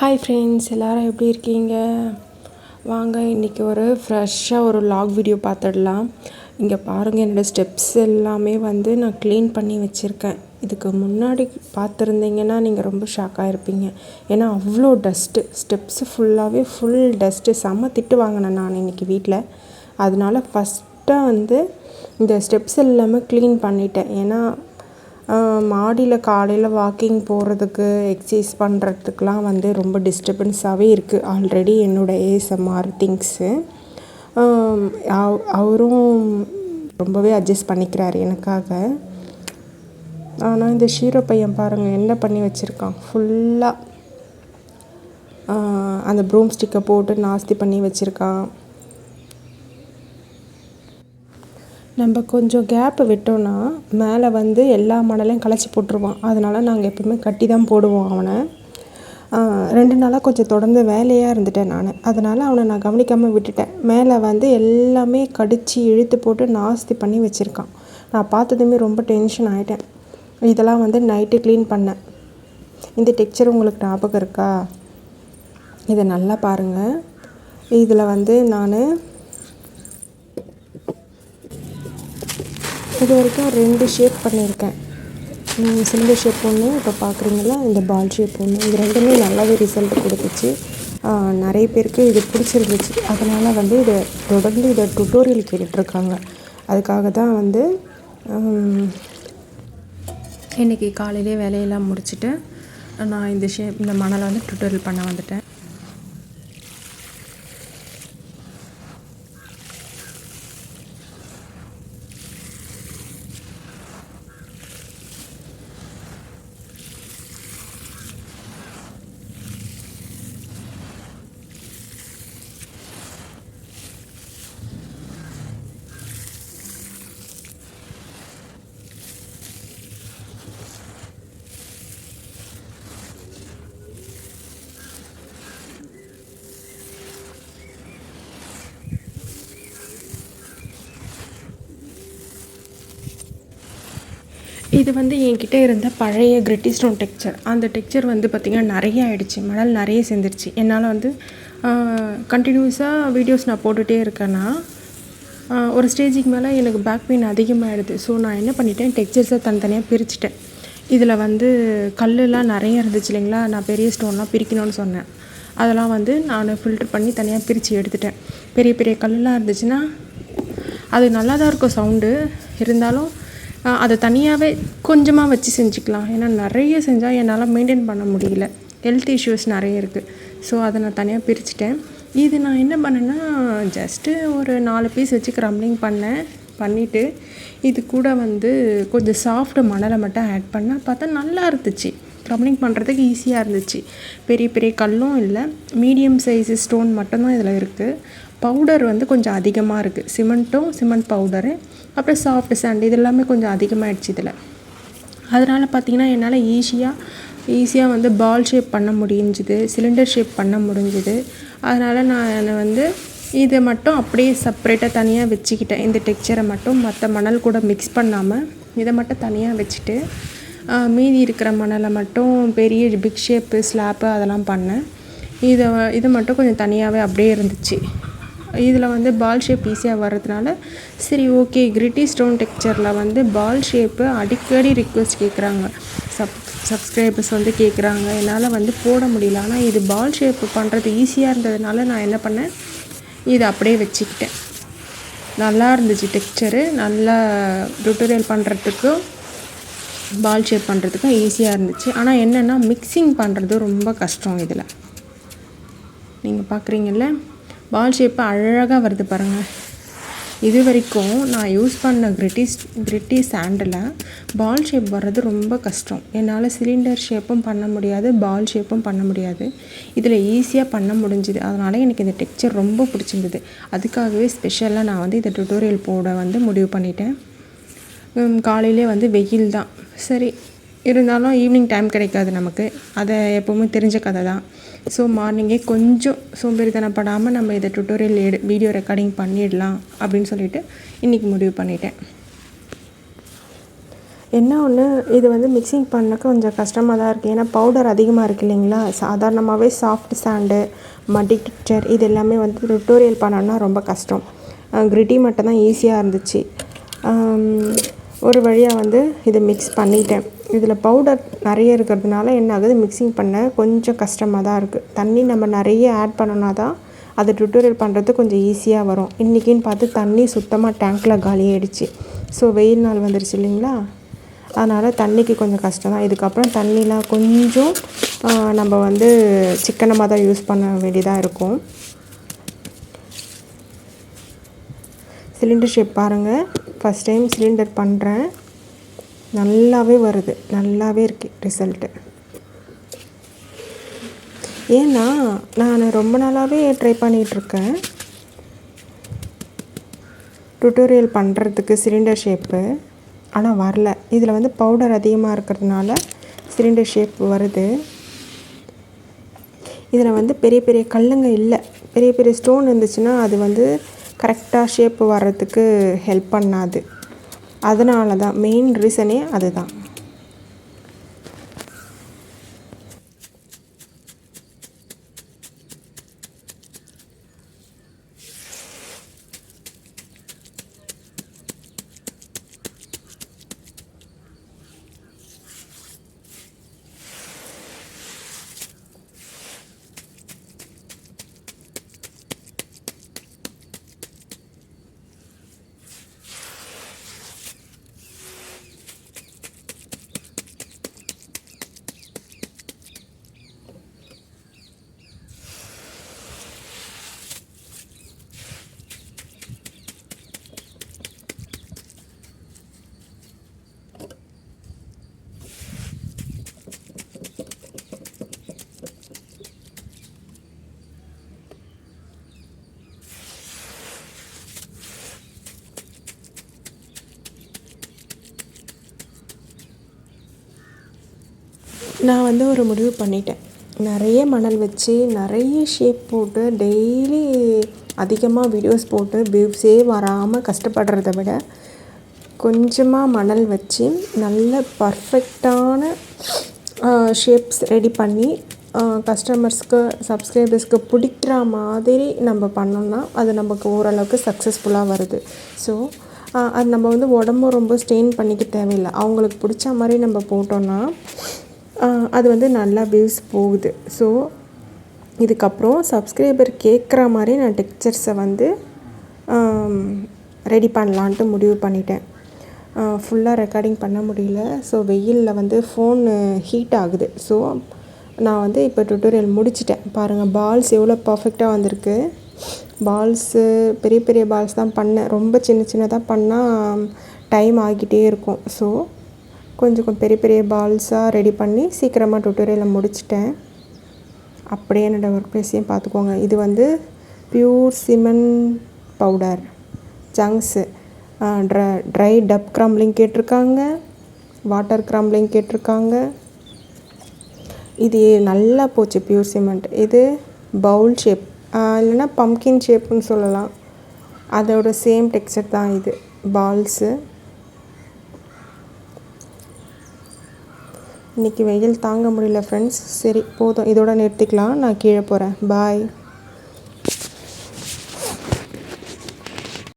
Hi friends, எல்லோரும் எப்படி இருக்கீங்க? வாங்க இன்றைக்கி ஒரு ஃப்ரெஷ்ஷாக ஒரு லாக் வீடியோ பார்த்துடலாம். இங்கே பாருங்கள், என்னோடய ஸ்டெப்ஸ் எல்லாமே நான் க்ளீன் பண்ணி வச்சுருக்கேன். இதுக்கு முன்னாடி பார்த்துருந்தீங்கன்னா நீங்கள் ரொம்ப ஷாக்காக இருப்பீங்க. ஏன்னா அவ்வளோ டஸ்ட்டு, ஸ்டெப்ஸு ஃபுல்லாகவே ஃபுல் டஸ்ட்டு. செம்ம திட்டு வாங்கினேன் நான் இன்றைக்கி வீட்டில். அதனால ஃபஸ்ட்டாக இந்த ஸ்டெப்ஸ் எல்லாமே க்ளீன் பண்ணிட்டேன். ஏன்னா மாடியில் காலையில் வாக்கிங் போகிறதுக்கு எக்ஸசைஸ் பண்ணுறதுக்கெலாம் ரொம்ப டிஸ்டர்பன்ஸாகவே இருக்குது ஆல்ரெடி என்னோடய ஏஎஸ்எம்ஆர் திங்ஸு. அவரும் ரொம்பவே அட்ஜஸ்ட் பண்ணிக்கிறாரு எனக்காக. ஆனால் இந்த ஷீரோ பையன் பாருங்கள் என்ன பண்ணி வச்சுருக்கான். ஃபுல்லாக அந்த ப்ரூம் ஸ்டிக்கை போட்டு நாஸ்தி பண்ணி வச்சுருக்கான். நம்ம கொஞ்சம் கேப்பு விட்டோன்னா மேலே எல்லா மணலையும் கலைச்சி போட்டுருவான். அதனால் நாங்கள் எப்போவுமே கட்டி தான் போடுவோம் அவனை. 2 நாளாக கொஞ்சம் தொடர்ந்து வேலையாக இருந்துட்டேன் நான். அதனால் அவனை நான் கவனிக்காமல் விட்டுட்டேன். மேலே எல்லாமே கடித்து இழுத்து போட்டு நாஸ்தி பண்ணி வச்சுருக்கான். நான் பார்த்ததுமே ரொம்ப டென்ஷன் ஆகிட்டேன். இதெல்லாம் நைட்டு க்ளீன் பண்ணேன். இந்த டெக்ஸ்சர் உங்களுக்கு ஞாபகம் இருக்கா? இதை நல்லா பாருங்கள். இதில் நான் இது வரைக்கும் 2 ஷேப் பண்ணியிருக்கேன். சிலிண்டர் ஷேப் ஒன்று, இப்போ பார்க்குறீங்களா இந்த பால் ஷேப் ஒன்று. இது 2மே நல்லாவே ரிசல்ட் கொடுத்துச்சு. நிறைய பேருக்கு இது பிடிச்சிருந்துச்சு. அதனால் இதை தொடர்ந்து இதை டுட்டோரியல் கேட்டுட்ருக்காங்க. அதுக்காக தான் இன்றைக்கி காலையிலே வேலையெல்லாம் முடிச்சுட்டு நான் இந்த மணலை டுட்டோரியல் பண்ண வந்துட்டேன். இது என்கிட்ட இருந்த பழைய கிரிட்டி ஸ்டோன் டெக்ஸ்சர். அந்த டெக்ஸ்சர் பார்த்திங்கன்னா நிறைய ஆகிடுச்சு. மணல் நிறைய சேர்ந்துருச்சு. என்னால் கண்டினியூஸாக வீடியோஸ் நான் போட்டுகிட்டே இருக்கேன்னா ஒரு ஸ்டேஜுக்கு மேலே எனக்கு பேக் பெயின் அதிகமாகிடுது. ஸோ நான் என்ன பண்ணிட்டேன், டெக்ஸ்சர்ஸை தனித்தனியாக பிரிச்சுட்டேன். இதில் கல்லுலாம் நிறைய இருந்துச்சு இல்லைங்களா, நான் பெரிய ஸ்டோன்லாம் பிரிக்கணும்னு சொன்னேன். அதெல்லாம் நான் ஃபில்டர் பண்ணி தனியாக பிரித்து எடுத்துட்டேன். பெரிய பெரிய கல்லுலாம் இருந்துச்சுன்னா அது நல்லா தான் இருக்கும் சவுண்டு. இருந்தாலும் அதை தனியாகவே கொஞ்சமாக வச்சு செஞ்சுக்கலாம். ஏன்னா நிறைய செஞ்சால் என்னால் மெயின்டைன் பண்ண முடியல. ஹெல்த் இஷ்யூஸ் நிறைய இருக்குது. ஸோ அதை நான் தனியாக பிரிச்சுட்டேன். இது நான் என்ன பண்ணேன்னா, ஜஸ்ட்டு ஒரு 4 பீஸ் வச்சு க்ரம்ப்ளிங் பண்ணிவிட்டு இது கூட கொஞ்சம் சாஃப்ட் மணலை மட்டும் ஆட் பண்ணால் பார்த்தா நல்லா இருந்துச்சு. க்ரம்ப்ளிங் பண்ணுறதுக்கு ஈஸியாக இருந்துச்சு. பெரிய பெரிய கல்லும் இல்லை, மீடியம் சைஸு ஸ்டோன் மட்டும்தான் இதில் இருக்குது. பவுடர் கொஞ்சம் அதிகமாக இருக்குது. சிமெண்ட் பவுடரு, அப்புறம் சாஃப்ட் சாண்ட், இது எல்லாமே கொஞ்சம் அதிகமாகிடுச்சு இதில். அதனால் பார்த்திங்கன்னா என்னால் ஈஸியாக பால் ஷேப் பண்ண முடிஞ்சுது, சிலிண்டர் ஷேப் பண்ண முடிஞ்சுது. அதனால் நான் இதை மட்டும் அப்படியே செப்ரேட்டாக தனியாக வச்சுக்கிட்டேன். இந்த டெக்ஸ்சரை மட்டும் மற்ற மணல் கூட மிக்ஸ் பண்ணாமல் இதை மட்டும் தனியாக வச்சுட்டு மீதி இருக்கிற மணலை மட்டும் பெரிய பிக் ஷேப்பு ஸ்லாப்பு அதெல்லாம் பண்ணேன். இது மட்டும் கொஞ்சம் தனியாகவே அப்படியே இருந்துச்சு. இதில் பால் ஷேப் ஈஸியாக வர்றதுனால சரி ஓகே. கிரிட்டி ஸ்டோன் டெக்ஸ்சரில் பால் ஷேப்பு அடிக்கடி ரிக்வெஸ்ட் கேட்குறாங்க. சப்ஸ்கிரைபர்ஸ் கேட்குறாங்க. என்னால் போட முடியல. ஆனால் இது பால் ஷேப்பு பண்ணுறது ஈஸியாக இருந்ததுனால நான் என்ன பண்ணேன், இதை அப்படியே வச்சுக்கிட்டேன். நல்லா இருந்துச்சு டெக்ஸ்சரு. நல்லா டுட்டோரியல் பண்ணுறதுக்கும் பால் ஷேப் பண்ணுறதுக்கும் ஈஸியாக இருந்துச்சு. ஆனால் என்னென்னா மிக்சிங் பண்ணுறது ரொம்ப கஷ்டம். இதில் நீங்கள் பார்க்குறீங்கல்ல, பால் ஷேப்பு அழகாக வருது பாருங்கள். இது வரைக்கும் நான் யூஸ் பண்ண கிரிட்டி சாண்டில் பால் ஷேப் வர்றது ரொம்ப கஷ்டம். என்னால் சிலிண்டர் ஷேப்பும் பண்ண முடியாது, பால் ஷேப்பும் பண்ண முடியாது. இதில் ஈஸியாக பண்ண முடிஞ்சுது. அதனால் எனக்கு இந்த டெக்ஸ்சர் ரொம்ப பிடிச்சிருந்தது. அதுக்காகவே ஸ்பெஷலாக நான் இதை டுட்டோரியல் போட முடிவு பண்ணிட்டேன். காலையிலே வெயில் தான், சரி இருந்தாலும் ஈவினிங் டைம் கிடைக்காது நமக்கு. அதை எப்போவுமே தெரிஞ்ச கதை தான். ஸோ மார்னிங்கே கொஞ்சம் சோம்பேறித்தனப்படாமல் நம்ம இதை டுட்டோரியல் வீடியோ ரெக்கார்டிங் பண்ணிடலாம் அப்படின்னு சொல்லிட்டு இன்றைக்கி முடிவு பண்ணிட்டேன். என்ன ஒன்று, இது வந்து மிக்சிங் பண்ண கொஞ்சம் கஷ்டமாக தான் இருக்குது. ஏன்னா பவுடர் அதிகமாக இருக்குது இல்லைங்களா. சாதாரணமாகவே சாஃப்ட் சாண்டு, மட்டி டெக்ஸ்சர் இது எல்லாமே வந்து டுட்டோரியல் பண்ணோன்னா ரொம்ப கஷ்டம். கிரிட்டி மட்டும் தான் ஈஸியாக இருந்துச்சு. ஒரு வழியாக வந்து இதை மிக்ஸ் பண்ணிட்டேன். இதில் பவுடர் நிறைய இருக்கிறதுனால என்ன ஆகுது, மிக்சிங் பண்ண கொஞ்சம் கஷ்டமாக தான் இருக்குது. தண்ணி நம்ம நிறைய ஆட் பண்ணோன்னா தான் அது டுட்டோரியல் பண்ணுறது கொஞ்சம் ஈஸியாக வரும். இன்றைக்கின்னு பார்த்து தண்ணி சுத்தமாக டேங்க்கில் காலியாகிடுச்சு. ஸோ வெயில் நாள் வந்துருச்சு இல்லைங்களா, அதனால் தண்ணிக்கு கொஞ்சம் கஷ்டம் தான். இதுக்கப்புறம் தண்ணிலாம் கொஞ்சம் நம்ம வந்து சிக்கனமாக தான் யூஸ் பண்ண வேண்டியதாக இருக்கும். சிலிண்டர் ஷேப் பாருங்கள், ஃபஸ்ட் டைம் சிலிண்டர் பண்ணுறேன். நல்லாவே வருது, நல்லாவே இருக்குது ரிசல்ட்டு. ஏன்னா நான் ரொம்ப நாளாகவே ட்ரை பண்ணிகிட்ருக்கேன் டுட்டோரியல் பண்ணுறதுக்கு சிலிண்டர் ஷேப்பு, ஆனால் வரல. இதில் வந்து பவுடர் அதிகமாக இருக்கிறதுனால சிலிண்டர் ஷேப் வருது. இதில் வந்து பெரிய பெரிய கல்லுங்க இல்லை, பெரிய பெரிய ஸ்டோன் இருந்துச்சுன்னா அது வந்து கரெக்டாக ஷேப்பு வர்றதுக்கு ஹெல்ப் பண்ணாது. அதனால தான் மெயின் ரீசனே அதுதான். நான் வந்து ஒரு முடிவு பண்ணிட்டேன். நிறைய மணல் வச்சு நிறைய ஷேப் போட்டு டெய்லி அதிகமாக வீடியோஸ் போட்டு வியூஸே வராமல் கஷ்டப்படுறத விட கொஞ்சமாக மணல் வச்சு நல்ல பர்ஃபெக்டான ஷேப்ஸ் ரெடி பண்ணி கஸ்டமர்ஸ்க்கு, சப்ஸ்கிரைபர்ஸ்க்கு பிடிக்கிற மாதிரி நம்ம பண்ணோம்னா அது நமக்கு ஓரளவுக்கு சக்ஸஸ்ஃபுல்லாக வருது. ஸோ அது நம்ம வந்து உடம்பு ரொம்ப ஸ்ட்ரெயின் பண்ணிக்க தேவையில்லை. அவங்களுக்கு பிடிச்ச மாதிரி நம்ம போட்டோன்னா அது வந்து நல்லா வியூஸ் போகுது. ஸோ இதுக்கப்புறம் சப்ஸ்கிரைபர் கேட்குற மாதிரி நான் டெக்ஸ்சர்ஸை வந்து ரெடி பண்ணலான்ட்டு முடிவு பண்ணிட்டேன். ஃபுல்லாக ரெக்கார்டிங் பண்ண முடியல. ஸோ வெயிலில் வந்து ஃபோனு ஹீட் ஆகுது. ஸோ நான் வந்து இப்போ டுட்டோரியல் முடிச்சிட்டேன். பாருங்கள் பால்ஸ் எவ்வளோ பர்ஃபெக்டாக வந்திருக்கு. பால்ஸு பெரிய பெரிய பால்ஸ் தான் பண்ணேன். ரொம்ப சின்ன சின்னதாக பண்ணால் டைம் ஆகிட்டே இருக்கும். ஸோ கொஞ்சம் பெரிய பெரிய பால்ஸாக ரெடி பண்ணி சீக்கிரமாக டுட்டோரியலை முடிச்சிட்டேன். அப்படியே என்னோடய ஒர்க் ப்ளேஸையும் பார்த்துக்கோங்க. இது வந்து pure cement powder chunks, dry tub crumbling கேட்டிருக்காங்க, வாட்டர் கிரம்பிளிங் கேட்டிருக்காங்க. இது நல்லா போச்சு பியூர் சிமெண்ட். இது பவுல் ஷேப் இல்லைன்னா பம்கின் ஷேப்புன்னு சொல்லலாம். அதோட சேம் டெக்ஸ்சர் தான் இது பால்ஸு. இன்றைக்கி வெயில் தாங்க முடியல ஃப்ரெண்ட்ஸ். சரி போதும், இதோட நிறுத்திக்கலாம். நான் கீழே போகிறேன். பாய்.